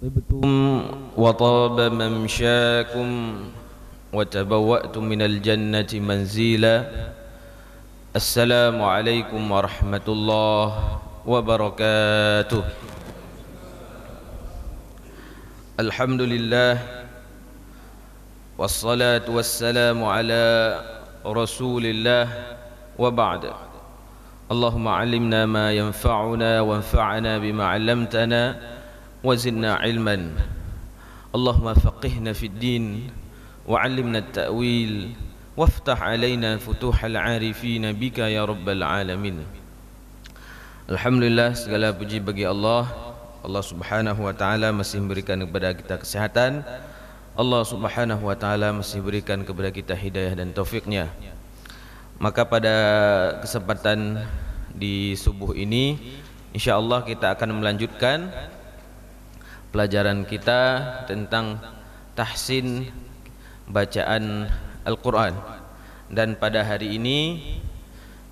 طبتم وطاب ممشاكم وتبوأتم من الجنة منزلا. السلام عليكم ورحمة الله وبركاته. الحمد لله والصلاة والسلام على رسول الله وبعد. اللهم علمنا ما ينفعنا وانفعنا بما علمتنا وزدنا علما. اللهم فقهنا في الدين وعلمنا التأويل وافتح علينا فتوح العارفين بك يا رب العالمين. Alhamdulillah, segala puji bagi Allah. Allah Subhanahu wa taala masih memberikan kepada kita kesehatan. Allah Subhanahu wa taala masih berikan kepada kita hidayah dan taufiknya. Maka pada kesempatan di subuh ini, insyaallah kita akan melanjutkan pelajaran kita tentang tahsin bacaan Al-Quran. Dan pada hari ini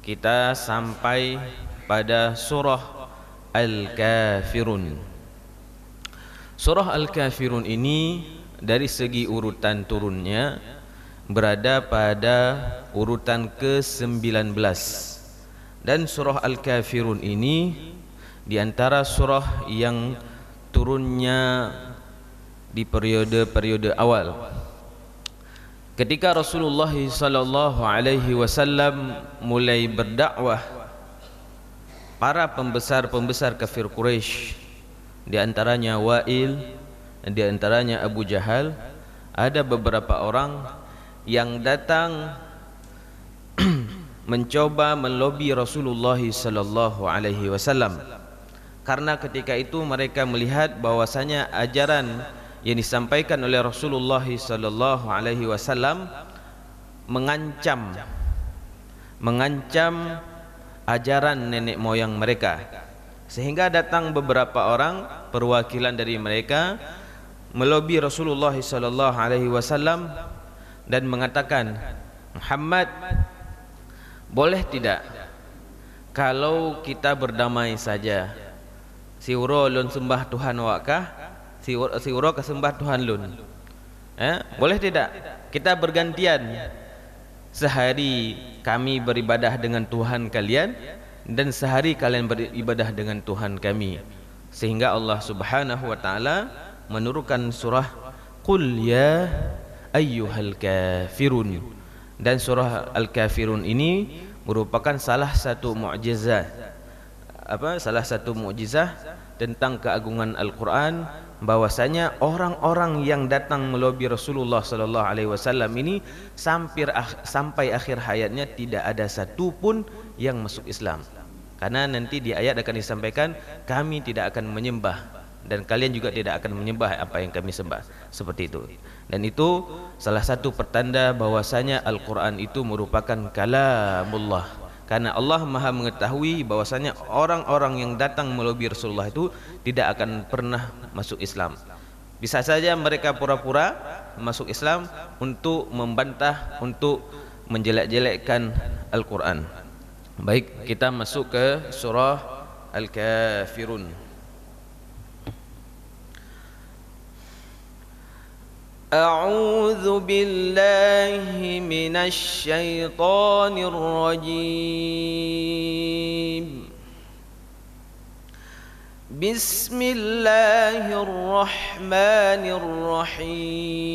kita sampai pada surah Al-Kafirun. Surah Al-Kafirun ini dari segi urutan turunnya berada pada urutan ke-19. Dan surah Al-Kafirun ini di antara surah yang turunnya di periode-periode awal. Ketika Rasulullah sallallahu alaihi wasallam mulai berdakwah, para pembesar-pembesar kafir Quraisy, di antaranya Wa'il, di antaranya Abu Jahal, ada beberapa orang yang datang mencoba melobi Rasulullah sallallahu alaihi wasallam. Karena ketika itu mereka melihat bahwasanya ajaran yang disampaikan oleh Rasulullah sallallahu alaihi wasallam mengancam ajaran nenek moyang mereka. Sehingga datang beberapa orang perwakilan dari mereka melobi Rasulullah sallallahu alaihi wasallam dan mengatakan, "Muhammad, boleh tidak kalau kita berdamai saja? Si uro lun sembah Tuhan wakah, si uro kesembah Tuhan lun. Boleh tidak kita bergantian? Sehari kami beribadah dengan Tuhan kalian dan sehari kalian beribadah dengan Tuhan kami." Sehingga Allah Subhanahu wa taala menurunkan surah Qul ya ayyuhal kafirun. Dan surah Al-Kafirun ini merupakan salah satu mukjizat tentang keagungan Al-Quran, bahwasanya orang-orang yang datang melobi Rasulullah sallallahu alaihi wasallam ini sampai akhir hayatnya tidak ada satu pun yang masuk Islam. Karena nanti di ayat akan disampaikan, kami tidak akan menyembah dan kalian juga tidak akan menyembah apa yang kami sembah, seperti itu. Dan itu salah satu pertanda bahwasanya Al-Quran itu merupakan kalamullah. Karena Allah Maha mengetahui bahwasanya orang-orang yang datang melobi Rasulullah itu tidak akan pernah masuk Islam. Bisa saja mereka pura-pura masuk Islam untuk membantah, untuk menjelek-jelekkan Al-Quran. Baik, kita masuk ke surah Al-Kafirun. أعوذ بالله من الشيطان الرجيم. بسم الله الرحمن الرحيم.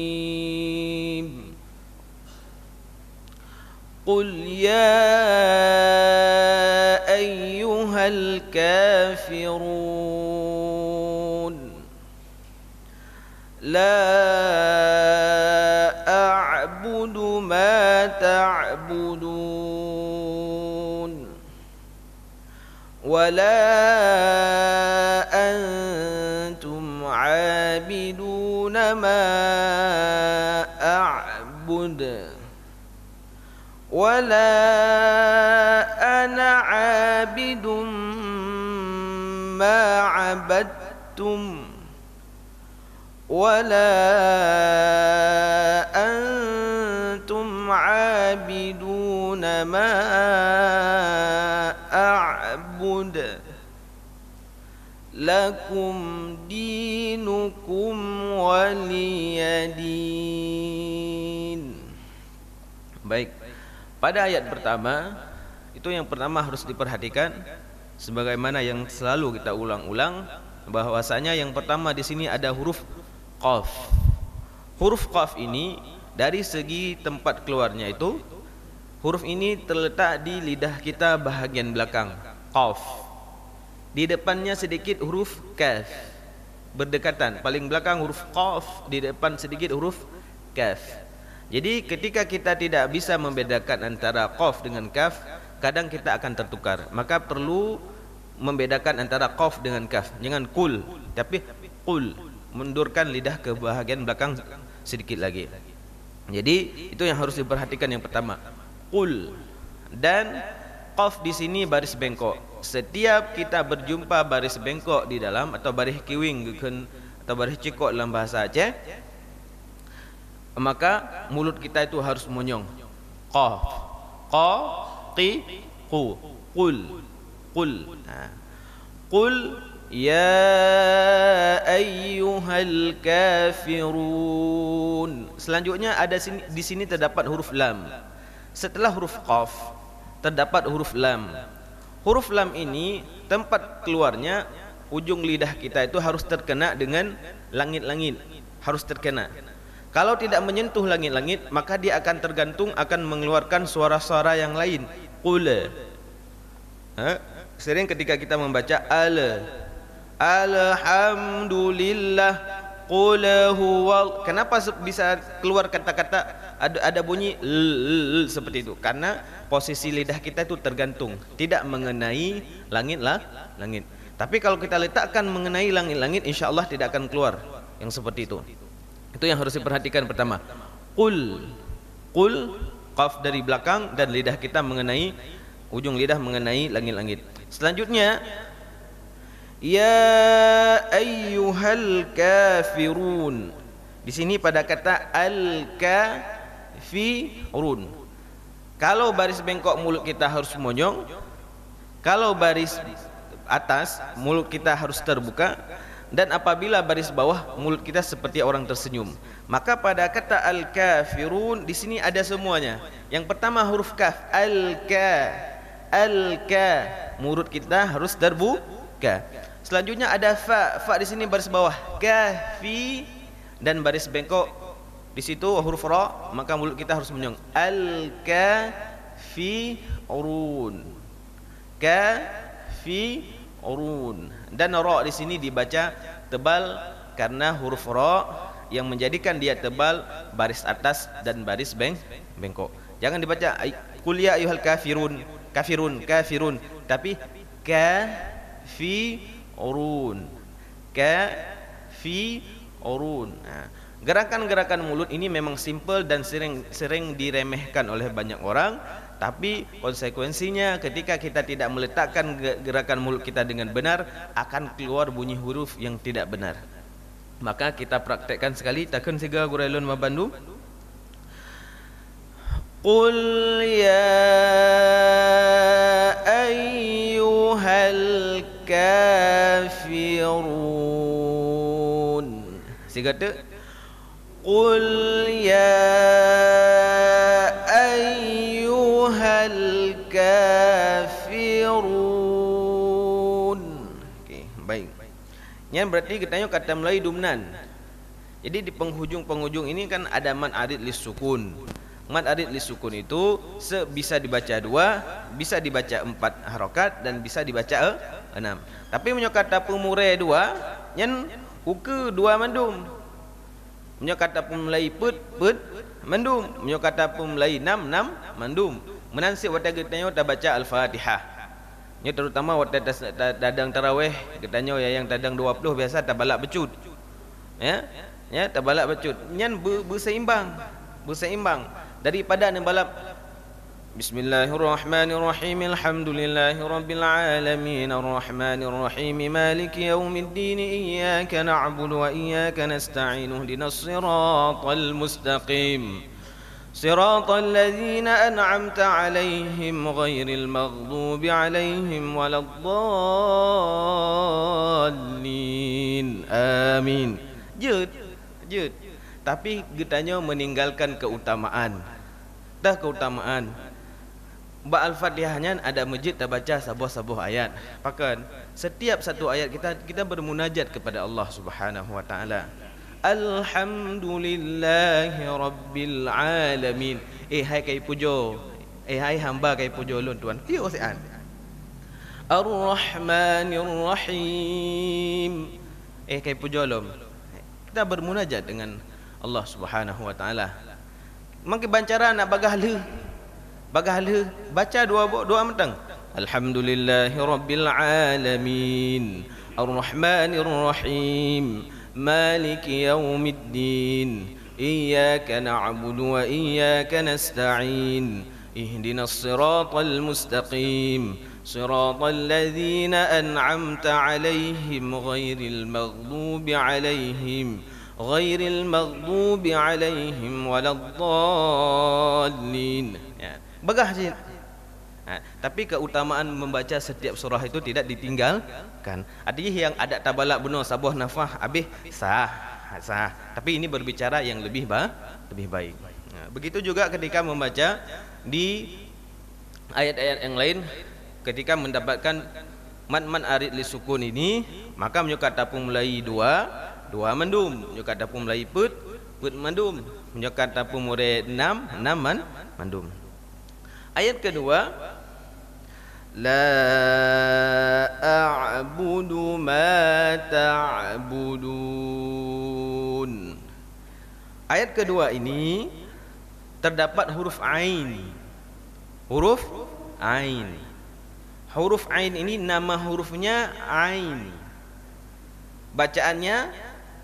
قل يا أيها الكافرون لا أعبد ما تعبدون ولا أنتم عابدون ما أعبد ولا أنا عابد ما عبدتم ولا أنتم عابدون ما أعبد لكم دينكم waliyadin. Baik, pada ayat pertama itu yang pertama harus diperhatikan, sebagaimana yang selalu kita ulang-ulang, bahwasanya yang pertama di sini ada huruf qaf. Huruf qaf ini dari segi tempat keluarnya itu, huruf ini terletak di lidah kita bahagian belakang, qaf. Di depannya sedikit huruf kaf, berdekatan. Paling belakang huruf qaf, di depan sedikit huruf kaf. Jadi ketika kita tidak bisa membedakan antara qaf dengan kaf, kadang kita akan tertukar. Maka perlu membedakan antara qaf dengan kaf. Jangan kul, tapi qul. Mundurkan lidah ke bahagian belakang sedikit lagi. Jadi itu yang harus diperhatikan yang pertama, qul. Dan qaf di sini baris bengkok. Setiap kita berjumpa baris bengkok di dalam, atau baris kiwing atau baris cikok dalam bahasa Aceh, maka mulut kita itu harus monyong. Qaf, qa, qi, qu, qul, qul. Qul ya ayyuhal kafirun. Selanjutnya ada di sini terdapat huruf lam. Setelah huruf qaf terdapat huruf lam. Huruf lam ini tempat keluarnya, ujung lidah kita itu harus terkena dengan langit-langit, harus terkena. Kalau tidak menyentuh langit-langit, maka dia akan tergantung, akan mengeluarkan suara-suara yang lain. Qul. Sering ketika kita membaca alhamdulillah, qul huwa, kenapa bisa keluar kata-kata ada bunyi seperti itu? Karena posisi lidah kita itu tergantung, tidak mengenai langit. Tapi kalau kita letakkan mengenai langit-langit, insyaallah tidak akan keluar yang seperti itu. Itu yang harus diperhatikan pertama. Qul, qaf dari belakang, dan lidah kita mengenai, ujung lidah mengenai langit-langit. Selanjutnya, ya ayyuhal kafirun. Di sini pada kata al-kafirun, kalau baris bengkok mulut kita harus monyong, kalau baris atas mulut kita harus terbuka, dan apabila baris bawah mulut kita seperti orang tersenyum. Maka pada kata al-kafirun di sini ada semuanya. Yang pertama huruf kaf, al-ka, mulut kita harus terbuka. Selanjutnya ada fa di sini baris bawah, kafi, dan baris bengkok di situ huruf ra, maka mulut kita harus monyong. Al-kafirun, kafirun. Dan ra di sini dibaca tebal karena huruf ra yang menjadikan dia tebal baris atas dan baris bengkok. Jangan dibaca qul ya ayyuhal kafirun, kafirun, tapi kafirun, kafirun. Gerakan-gerakan mulut ini memang simple dan sering diremehkan oleh banyak orang, tapi konsekuensinya ketika kita tidak meletakkan gerakan mulut kita dengan benar, akan keluar bunyi huruf yang tidak benar. Maka kita praktekkan sekali. Takun siga gurailun mabandu. Qul ya ayyuhal kafirun. Siga tu. Qul ya ayyuhal kafirun. Okey, baik. Yang berarti katanya kata Melayu dumnan. Jadi di penghujung-penghujung ini kan ada mad arid lis sukun. Mad arid lis sukun itu bisa dibaca 2, bisa dibaca 4 harokat, dan bisa dibaca 6. Tapi punya kata pemure 2, nyen uke 2 mandum. Punya kata pemulai put mandum. Punya kata pemulai 6 mandum. Menansib waktu katanya kita baca Al-Fatihah. Ini terutama waktu dadang tarawih, katanya yang dadang 20 biasa tabalak becut. Ya, tabalak becut. Nyan berseimbang. Daripada nembalap Bismillahirrahmanirrahim. Alhamdulillahirabbil alamin arrahmanir rahim maliki yaumiddin iyyaka na'budu wa iyyaka nasta'in ihdinas siratal mustaqim siratal ladzina an'amta 'alaihim ghairil maghdubi 'alaihim waladdallin. Amin. masjid, tapi getanya meninggalkan keutamaan. Dah keutamaan. Ba Al-Fatihahnya ada masjid tak baca sabuh-sabuh ayat. Pakan setiap satu ayat kita bermunajat kepada Allah Subhanahu wa taala. Alhamdulillahi rabbil alamin. Hai kai pujo. Hai hamba kai pujo lun tuan. Piu sian. Ar-Rahmanir Rahim. Kai pujo lum. Kita bermunajat dengan Allah Subhanahu wa taala. Mangke bancara nak bagahlu. Bagahlu baca doa mentang. Alhamdulillahi rabbil alamin. Ar-Rahmanir Rahim. Maliki yaumiddin. Iyyaka na'budu wa iyyaka nasta'in. Ihdinas siratal mustaqim. Siratal ladzina an'amta 'alaihim ghairil maghdubi 'alaihim waladdallin. Ya, begah je. Tapi keutamaan membaca setiap surah itu tidak ditinggalkan. Artinya yang ada tabalak benar sabuh nafah habis sah. Tapi ini berbicara yang lebih baik. Begitu juga ketika membaca di ayat-ayat yang lain, ketika mendapatkan man arid li sukun ini, maka menyukat tapung mulai dua mendum, menyukat tapung mulai put mendum, menyukat tapung mulai enam mendum. Ayat kedua, la a'budu ma ta'budun. Ayat kedua ini terdapat huruf ain. Huruf ain. Huruf ain ini nama hurufnya ain. Bacaannya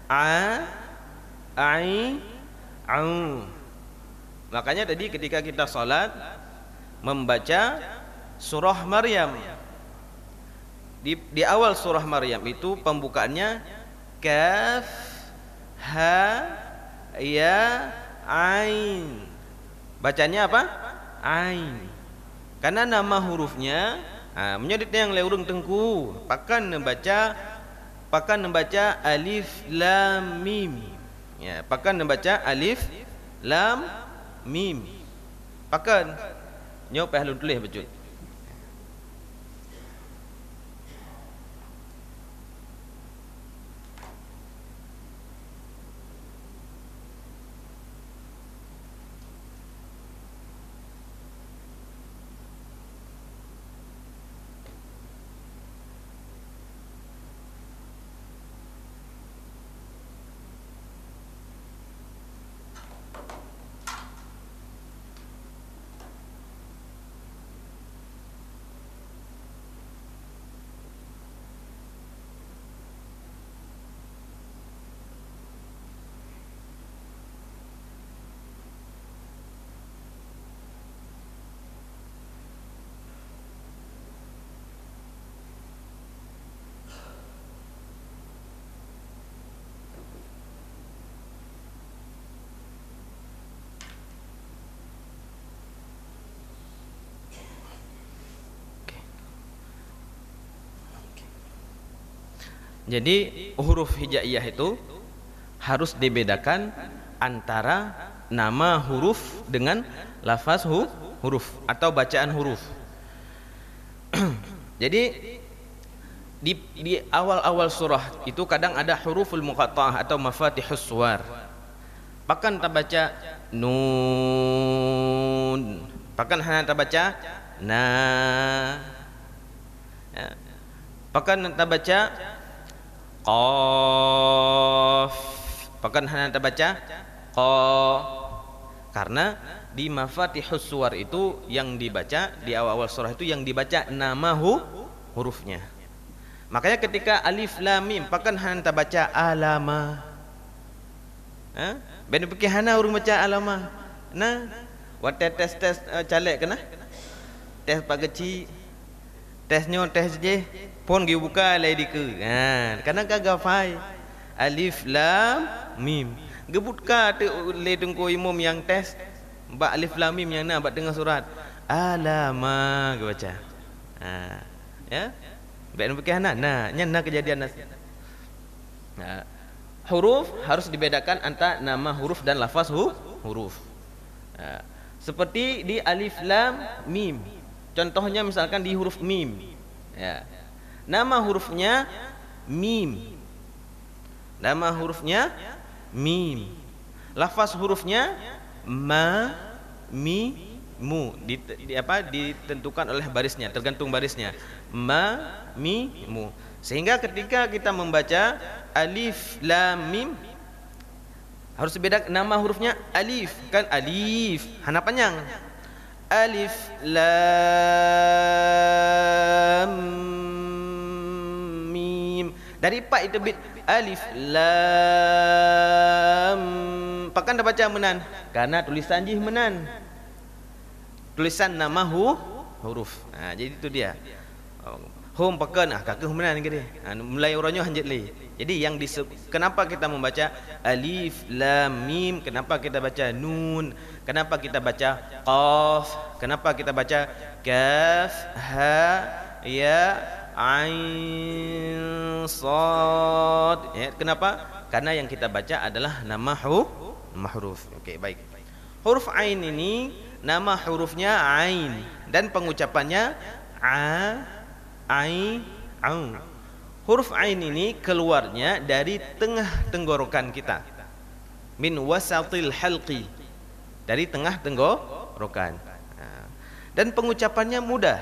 ai, au. Makanya tadi ketika kita salat membaca surah Maryam, di awal surah Maryam itu pembukaannya kaf ha ya ain. Bacanya apa? Ain. Karena nama hurufnya menyedit yang leurung tengku, pakan membaca alif lam mim. Ya, pakan membaca alif lam mim. Pakan nyo peh lu tulis betul. Jadi huruf hijaiyah itu harus dibedakan antara nama huruf dengan lafaz huruf atau bacaan huruf. Jadi di awal-awal surah itu kadang ada huruful muqatta'ah atau mafatihus suwar. Bahkan kita baca nun, bahkan hanya kita baca na, ya. Bahkan kita baca qaf, bahkan hanya kita baca qa. Karena di mafatihus suwar itu yang dibaca di awal-awal surah itu yang dibaca nama hurufnya. Makanya ketika alif lam mim bahkan hanya kita baca alama. Ben fikir hana urang baca alama. Nah, wate tes calek kena. Tes pageci. Tesnya tes je pon gi buka lai diku. Karena kagak fai. Alif lam mim. Gebutka tu le tengko imam yang tes. Ba alif lam mim yang nak buat tengah surat. Alama ge baca. Ya. Ben fikir hana. Nah, nyana kejadian nas. huruf harus dibedakan antara nama huruf dan lafaz huruf. Seperti di alif lam mim. Contohnya misalkan di huruf mim. Ya. Nama hurufnya mim. Nama hurufnya mim. Lafaz hurufnya ma, mi, mu. Ditentukan oleh barisnya, tergantung barisnya. Ma, mi, mu. Sehingga ketika kita membaca alif lam mim harus beda nama hurufnya alif, kan alif hana panjang. Alif lam mim. Dari pa itu bit alif lam. Pakan dah baca menan karena tulisan jih menan. Tulisan nama huruf. Jadi itu dia. Home pakan kakek menan ke dia. Mulai orangnya hanjat li. Jadi yang kenapa kita membaca alif lam mim, kenapa kita baca nun, kenapa kita baca qaf, kenapa kita baca kaf ha ya ain sad. Kenapa? Karena yang kita baca adalah nama huruf. Okey, baik. Huruf ain ini nama hurufnya ain dan pengucapannya ai, au. Huruf ain ini keluarnya dari tengah tenggorokan kita. Min wasatil halqi. Dari tengah tenggorokan. Dan pengucapannya mudah.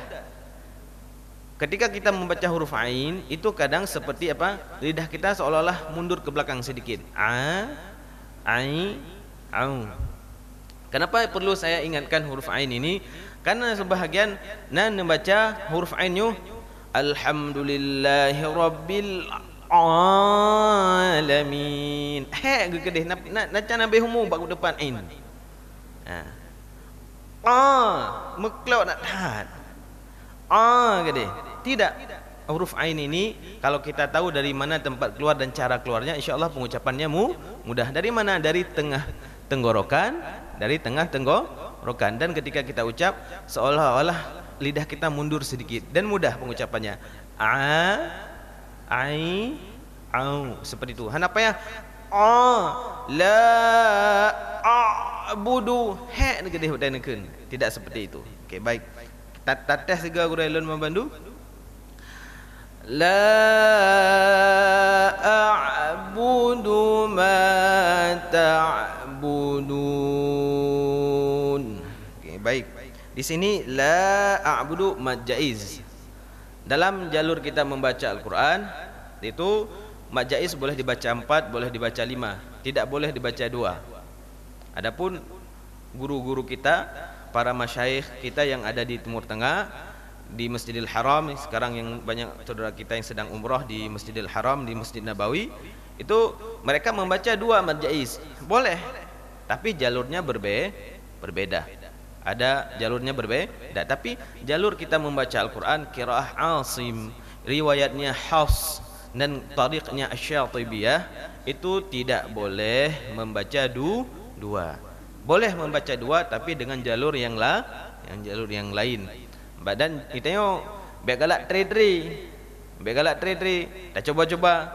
Ketika kita membaca huruf ain, itu kadang seperti apa? Lidah kita seolah-olah mundur ke belakang sedikit. Ai, au. Kenapa perlu saya ingatkan huruf ain ini? Karena sebahagian membaca huruf ainnya alhamdulillahi rabbil alamin. Gedeh nak nabi humu bak depan ain. Meklok nak tahan. Gedeh. Tidak. Huruf ain ini kalau kita tahu dari mana tempat keluar dan cara keluarnya, insyaallah pengucapannya mudah. Dari mana? Dari tengah tenggorokan, dan ketika kita ucap seolah-olah lidah kita mundur sedikit dan mudah pengucapannya. Ai, au, seperti itu. Kenapa ya? La a'budu. Negedeh dan nekeun. Tidak seperti itu. Okey, baik. Tatas juga guru elon membantu. La a'budu ma ta'budun. Okey, baik. Di sini la a'budu mad jaiz. Dalam jalur kita membaca Al-Quran itu mad jaiz boleh dibaca 4, boleh dibaca 5, tidak boleh dibaca 2. Adapun guru-guru kita, para masyayikh kita yang ada di Timur Tengah, di Masjidil Haram, sekarang yang banyak saudara kita yang sedang umrah di Masjidil Haram, di Masjid Nabawi, itu mereka membaca 2 mad jaiz. Boleh, tapi jalurnya berbeda. Ada jalurnya berbeda, tapi jalur kita membaca Al-Quran qiraah Asim, riwayatnya Hafs dan tariqnya Asy-Syatibiyah, itu tidak boleh membaca 2. Boleh membaca 2 tapi dengan jalur yang lain. Badan kita yo begalak tri, dah coba-coba.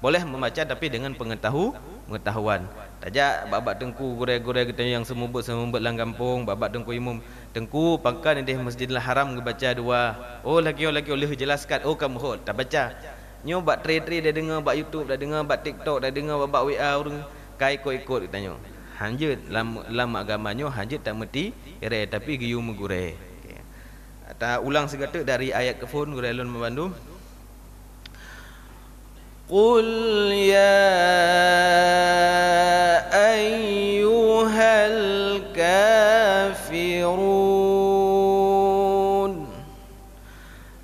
Boleh membaca tapi dengan pengetahuan. Tajak babak tengku gore-gore kita yang semubut lang kampung, babak tengku imum. Tengku pakan di Masjidil Haram baca 2. Lagi oleh jelaskan. Kamu hot tak baca. Nyo bak tri dah dengar bak YouTube, dah dengar bak TikTok, dah dengar bak WA urang kai ikut tanya. Hanjut dalam agamanya hanjut tak mesti ere tapi giyu megure. Okey. Ata ulang segata dari ayat kafun gure alun membantu. Qul ya ayyuhal kafirun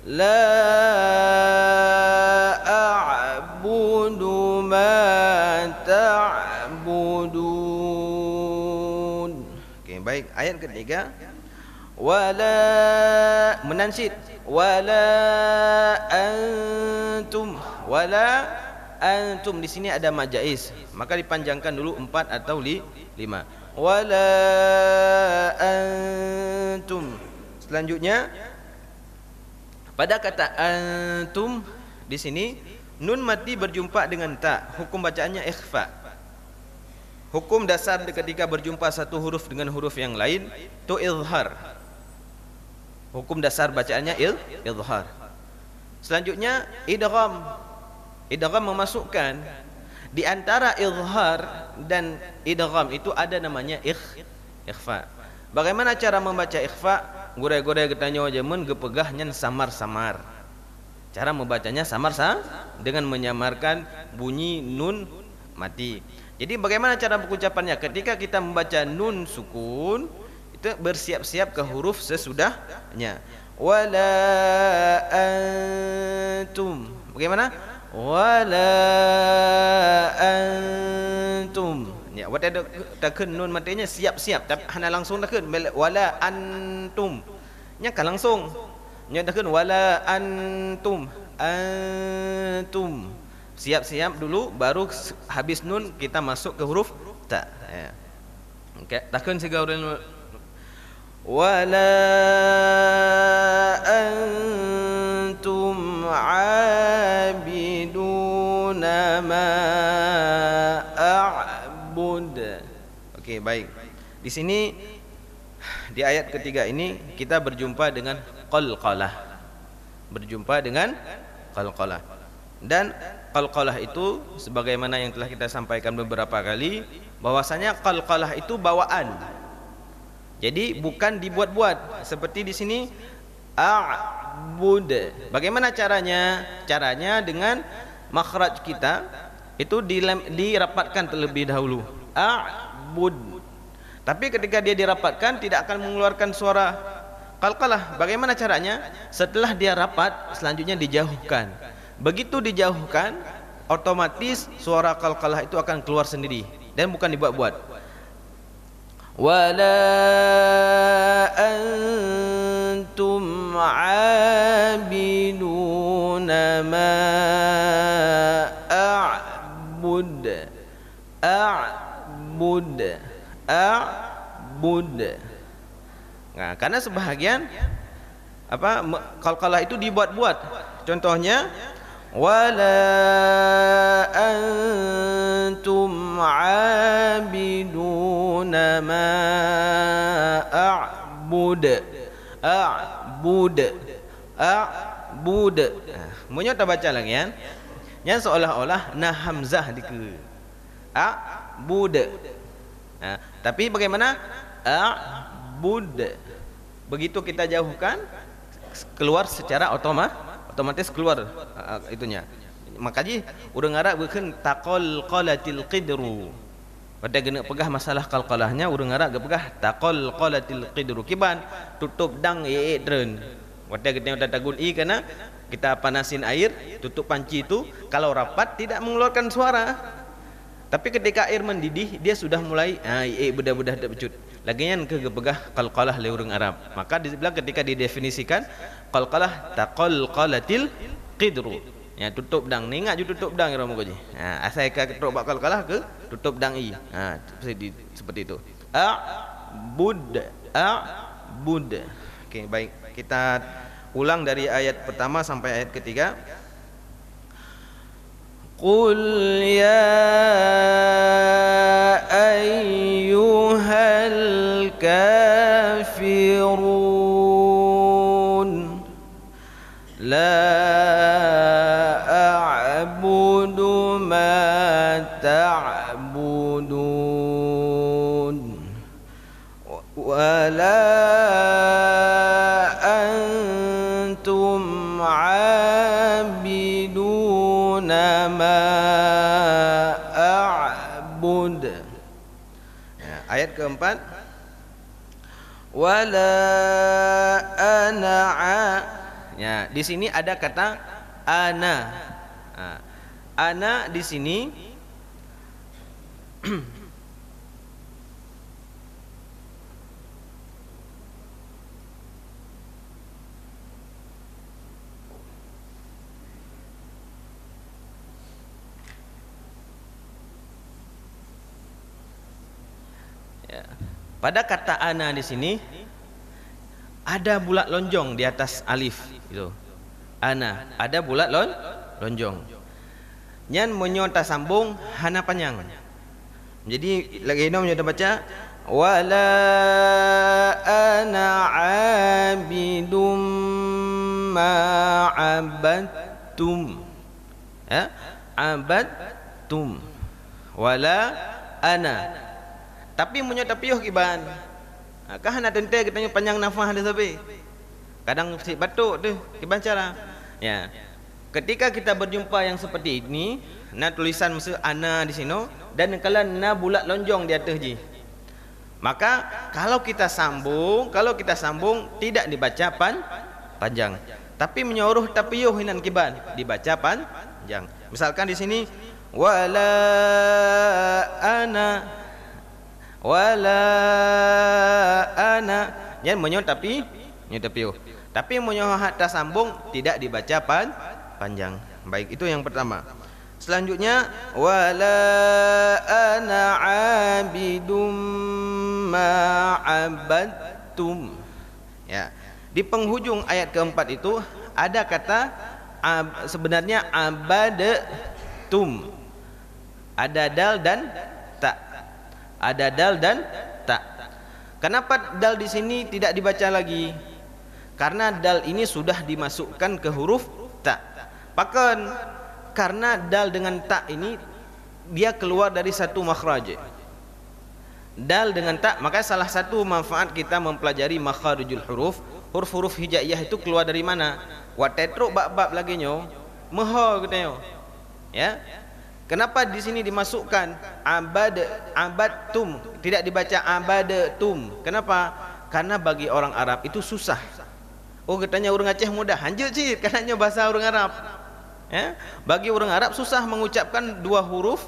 la a'budu ma ta'budun. Okey, baik. Ayat ketiga, wala menansyid, wala antum. Wala antum, di sini ada mad jaiz, maka dipanjangkan dulu 4 atau 5. Wala antum. Selanjutnya pada kata antum di sini nun mati berjumpa dengan ta, hukum bacaannya ikhfa. Hukum dasar ketika berjumpa satu huruf dengan huruf yang lain itu izhar. Hukum dasar bacaannya izhar. Selanjutnya idgham. Idgham memasukkan. Di antara izhar dan idgham itu ada namanya ikhfa. Bagaimana cara membaca ikhfa? Gurai-gurai ketanya aja mun gepegahnya samar-samar. Cara membacanya samar-samar dengan menyamarkan bunyi nun mati. Jadi bagaimana cara pengucapannya? Ketika kita membaca nun sukun, itu bersiap-siap ke huruf sesudahnya. Wala antum. Bagaimana? Wala antum. Ya, wada takun nun matinya siap-siap, tapi hana langsung takun. Wala antum. Nya kan langsung. Nya takun wala antum. Antum. Siap-siap dulu, baru habis nun kita masuk ke huruf ta. Ya. Okay. Takun siga urang wala antum abiduna ma a'bud. Okey, baik. Di sini di ayat ketiga ini kita berjumpa dengan qalqalah. Berjumpa dengan qalqalah. Dan qalqalah itu sebagaimana yang telah kita sampaikan beberapa kali, bahwasanya qalqalah itu bawaan. Jadi bukan dibuat-buat seperti di sini a'bud. Bagaimana caranya? Caranya dengan makhraj kita itu dirapatkan terlebih dahulu. A'bud. Tapi ketika dia dirapatkan tidak akan mengeluarkan suara qalqalah. Bagaimana caranya? Setelah dia rapat, selanjutnya dijauhkan. Begitu dijauhkan, otomatis suara qalqalah itu akan keluar sendiri dan bukan dibuat-buat. Wala antum abiduna ma a'bud. A'bud. A'bud. Nah, karena sebahagian qalqalah itu dibuat-buat. Contohnya wala antum abiduna ma a'bud. A'bud. A'bud. Munyo tak baca lagi kan? Yang seolah-olah nah hamzah di ke. A'bud. Tapi bagaimana? A'bud. Begitu kita jauhkan, keluar secara otomatis keluar itunya. Makanya urang Arab bukan taqalqalatil qidru. Pada kena pegah masalah qalqalahnya urang Arab pegah taqalqalatil qidru. Kiban tutup dang dren. Pada kita tagun i karena kita panasin air, tutup panci itu kalau rapat tidak mengeluarkan suara. Tapi ketika air mendidih dia sudah mulai bedah-bedah tak becut. Lagian ke pegah qalqalah le urang Arab. Maka dibilang ketika didefinisikan qalqalah taqalqalatil qidru. Ya, tutup dang. Ni ingat je tutup dang ira muka je. Asal ka ketuk bak qalqalah ke tutup dang i. Seperti itu. A'bud. A'bud. Okey, baik. Kita ulang dari ayat pertama sampai ayat ketiga. Qul ya ayyuhal kafirun la a'budu ma ta'budun wa la antum 'abiduna ma a'bud. Ayat keempat, wala ana. Ya, di sini ada kata ana. Ana di sini ya. Pada kata ana di sini ada bulat lonjong di atas alif itu. Ana, ada bulat lonjong. Nyan menyota sambung hana panjang. Jadi lagi ini menyota baca wala ana abidum ma abadtum. Ya, abadtum. Wala ana. Tapi menyota piuh kiban. Kah hana tente katanya panjang nafas dia sampai. Kadang si batuk tu kiban cara. Ya. Ketika kita berjumpa yang seperti ini, na tulisan maksud ana di sini dan kalau na bulat lonjong di atas ji. Maka kalau kita sambung tidak dibaca panjang. Tapi menyuruh tapiyuh hinan kiban dibaca panjang. Misalkan di sini wala ana yang menyuruh tapiyuh. Tapi menyuruh hatta sambung tidak dibaca panjang. Baik, itu yang pertama. Selanjutnya wala ana abidum ma abadtum. Ya. Di penghujung ayat keempat itu ada kata sebenarnya abadatum. Ada dal dan ta. Ada dal dan ta. Kenapa dal di sini tidak dibaca lagi? Karena dal ini sudah dimasukkan ke huruf ta. Bahkan karena dal dengan ta ini dia keluar dari satu makhraj. Dal dengan ta, maka salah satu manfaat kita mempelajari makharijul huruf, huruf-huruf hijaiyah itu keluar dari mana? Wa tetruk bab-bab lagi nyo, meho katanya. Ya. Kenapa di sini dimasukkan abadtum, tidak dibaca abadatum? Kenapa? Karena bagi orang Arab itu susah. Oh, katanya orang Aceh mudah, hanjil sih katanya bahasa orang Arab. Ya, bagi orang Arab susah mengucapkan dua huruf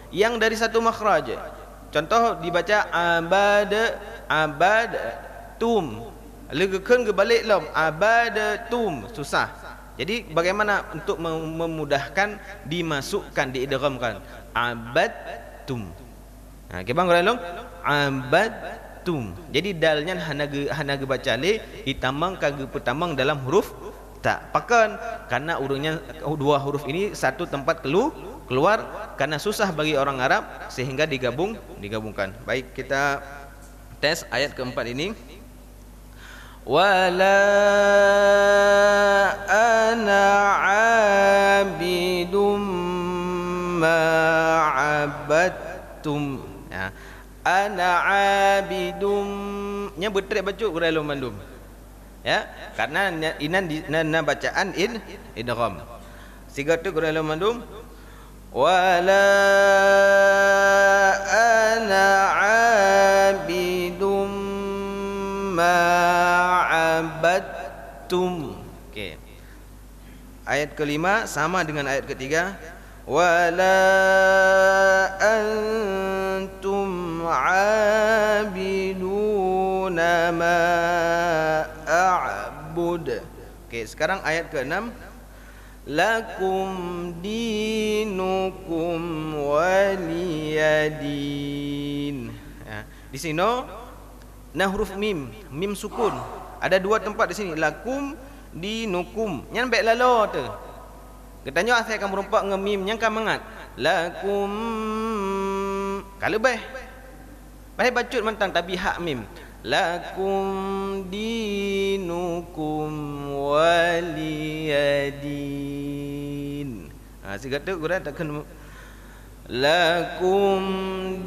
yang dari satu makhraj. Contoh dibaca abadatum. Legekeun ke balik lam abadatum, susah. Jadi bagaimana untuk memudahkan dimasukkan diidghamkan abadtum. Nah, ke bang orang abadtum. Jadi dalnya hana ge baca le ditamang kage petamang dalam huruf tak. Pakan karena urungnya dua huruf ini satu tempat keluar karena susah bagi orang Arab sehingga digabungkan. Baik, kita tes ayat keempat ini. Wala ana abidum ma abadtum. Ya. Ana abidum nya betrek baca urang mandum. Ya, karena inan bacaan idgham. Siga tu kurang mandum wala ana abidum ma abadtum. Okey. Ayat kelima sama dengan ayat ketiga. Wala antum abiduna ma a'bud. Okey, sekarang ayat ke-6. Lakum dinukum waliyadin. Ya, di sini nah huruf mim sukun. Ada dua tempat di sini. Lakum dinukum. Yang baik lalo tu. Katanya saya akan merompak dengan mim yang kan mangat. Lakum. Kalau baik. Baik bacut mentang tapi hak mim. Lakum dinukum waliyadin. Sikata Quran takkan lakum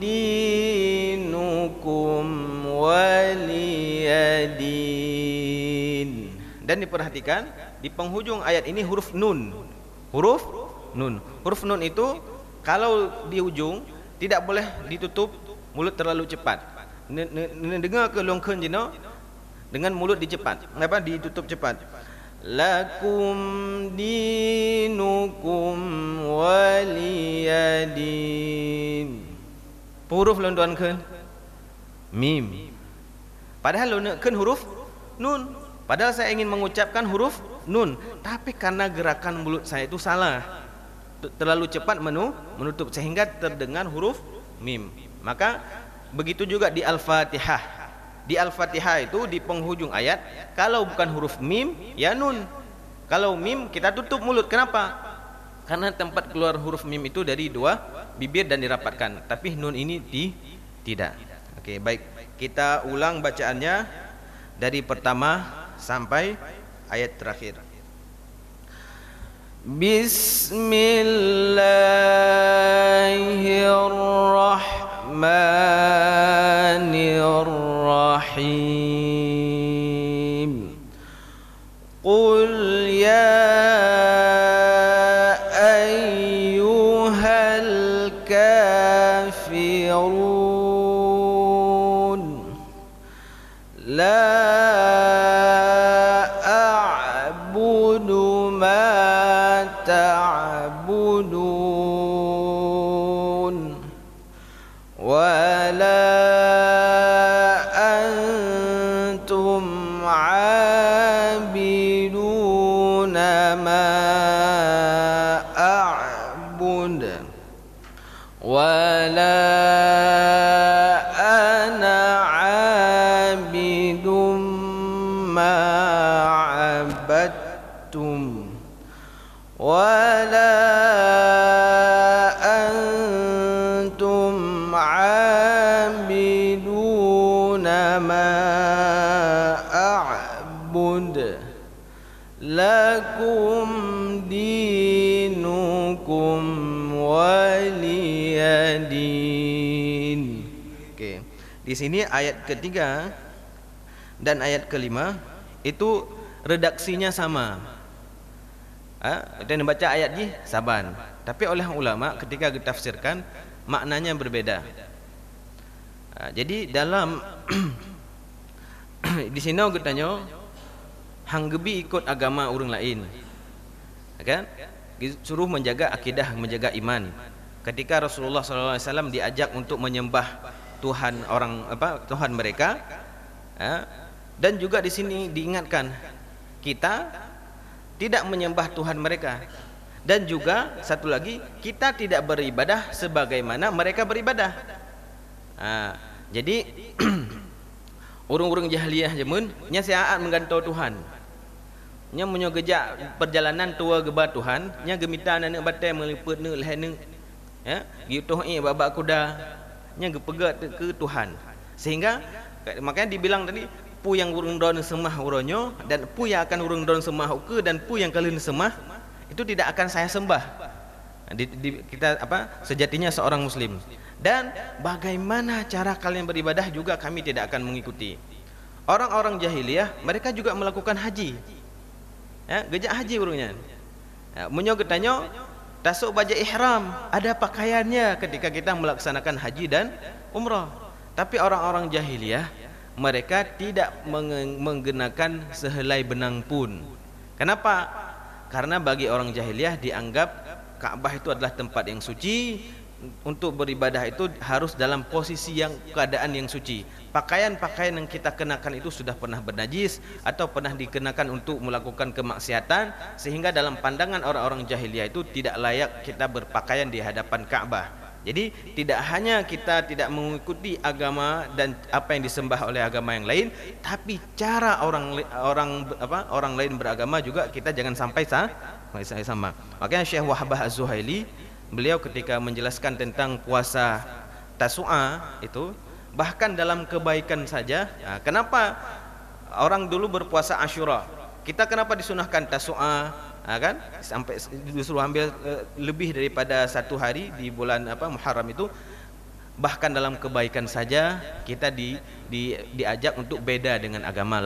dinukum waliyadin. Dan diperhatikan di penghujung ayat ini huruf nun. Huruf nun itu kalau di ujung tidak boleh ditutup mulut terlalu cepat. Dengar ke longkeun jino dengan mulut dicepat. Kenapa ditutup cepat? Lakum dinukum waliyadin. Huruf londoankeun mim. Padahal londoankeun huruf nun. Padahal saya ingin mengucapkan huruf nun, tapi karena gerakan mulut saya itu salah, terlalu cepat menutup sehingga terdengar huruf mim. Maka begitu juga di Al-Fatihah. Di Al-Fatihah itu di penghujung ayat, kalau bukan huruf mim ya nun. Kalau mim kita tutup mulut. Kenapa? Karena tempat keluar huruf mim itu dari dua bibir dan dirapatkan, tapi nun ini tidak. Okey, baik. Kita ulang bacaannya dari pertama sampai ayat terakhir. Bismillahirrahmanirrahim. Qul ya ayyuhal kafirun la a'budu ma ta'budun wa la antum 'abiduna ma a'bud wa la ana 'abidum ma 'abadtum ولا أنتم عابدون ما أعبد لكم دينكم ولي دين. Okey. Di sini ayat ketiga dan ayat kelima itu redaksinya sama. Kita membaca ayat ni saban, tapi oleh ulama ketika ditafsirkan maknanya berbeda. Jadi dalam di sini kita tanya hang gebi ikut agama orang lain, kan? Suruh menjaga akidah, menjaga iman. Ketika Rasulullah SAW diajak untuk menyembah Tuhan Tuhan mereka, dan juga di sini diingatkan kita tidak menyembah Tuhan mereka, dan juga satu lagi kita tidak beribadah sebagaimana mereka beribadah. Jadi orang-orang jahiliyah jemun nya siaat menggantau Tuhan, nya munyo gejak perjalanan tua geba Tuhan, nya gemita nana batai meliput ne leh ne, ya gitu baba kuda, nya gepegat ke Tuhan. Sehingga makanya dibilang tadi pu yang urung don semah uronyo dan pu yang akan urung don semah uke dan pu yang kalian semah itu tidak akan saya sembah. Kita sejatinya seorang muslim, dan bagaimana cara kalian beribadah juga kami tidak akan mengikuti. Orang-orang jahiliyah mereka juga melakukan haji, gejak haji urungnya. Munyo getanyo tasuk baju ihram, ada pakaiannya ketika kita melaksanakan haji dan umrah. Tapi orang-orang jahiliyah mereka tidak menggunakan sehelai benang pun. Kenapa? Karena bagi orang jahiliyah dianggap Ka'bah itu adalah tempat yang suci. Untuk beribadah itu harus dalam posisi yang keadaan yang suci. Pakaian-pakaian yang kita kenakan itu sudah pernah bernajis atau pernah dikenakan untuk melakukan kemaksiatan, sehingga dalam pandangan orang-orang jahiliyah itu tidak layak kita berpakaian di hadapan Ka'bah. Jadi tidak hanya kita tidak mengikuti agama dan apa yang disembah oleh agama yang lain, tapi cara orang lain beragama juga kita jangan sampai sama. Makanya Syekh Wahbah Az-Zuhaili beliau ketika menjelaskan tentang puasa Tasu'a itu, bahkan dalam kebaikan saja, kenapa orang dulu berpuasa Asyura, kita kenapa disunahkan Tasu'a? Kan sampai disuruh ambil lebih daripada satu hari di bulan Muharram itu. Bahkan dalam kebaikan saja kita diajak untuk beda dengan agama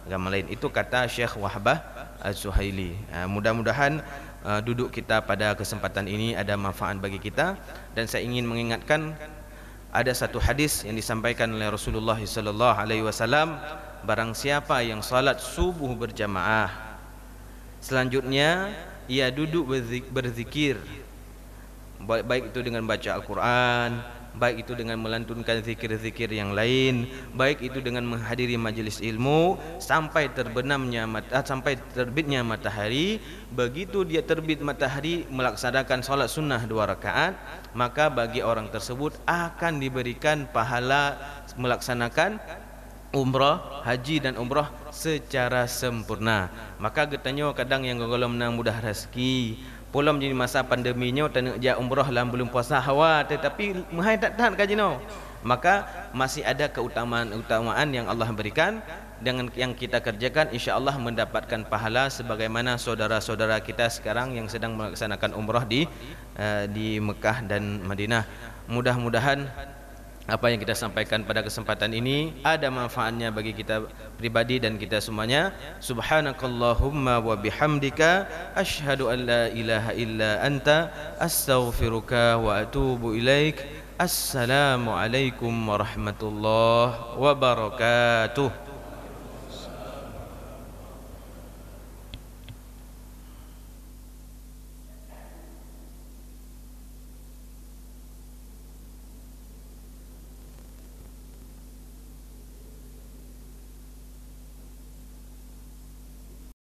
lain. Itu kata Syekh Wahbah Az-Zuhaili. Mudah-mudahan duduk kita pada kesempatan ini ada manfaat bagi kita. Dan saya ingin mengingatkan ada satu hadis yang disampaikan oleh Rasulullah SAW, barang siapa yang salat subuh berjamaah, selanjutnya ia duduk berzikir, baik itu dengan baca Al-Quran, baik itu dengan melantunkan zikir-zikir yang lain, baik itu dengan menghadiri majelis ilmu sampai terbitnya matahari. Begitu dia terbit matahari melaksanakan solat sunnah 2 rakaat, maka bagi orang tersebut akan diberikan pahala melaksanakan umrah, haji dan umrah secara sempurna. Maka getanyo kadang yang golong menang mudah rezeki, Belum jadi masa pandeminya tak nak umrah dalam bulan puasa hawa, tetapi mahai tak tahan kajino. Maka masih ada keutamaan yang Allah berikan. Dengan yang kita kerjakan insya-Allah mendapatkan pahala sebagaimana saudara-saudara kita sekarang yang sedang melaksanakan umrah di Mekah dan Madinah. Mudah-mudahan apa yang kita sampaikan pada kesempatan ini ada manfaatnya bagi kita pribadi dan kita semuanya. Subhanakallahumma wa bihamdika asyhadu an la ilaha illa anta astaghfiruka wa atubu ilaik. Assalamualaikum warahmatullahi wabarakatuh.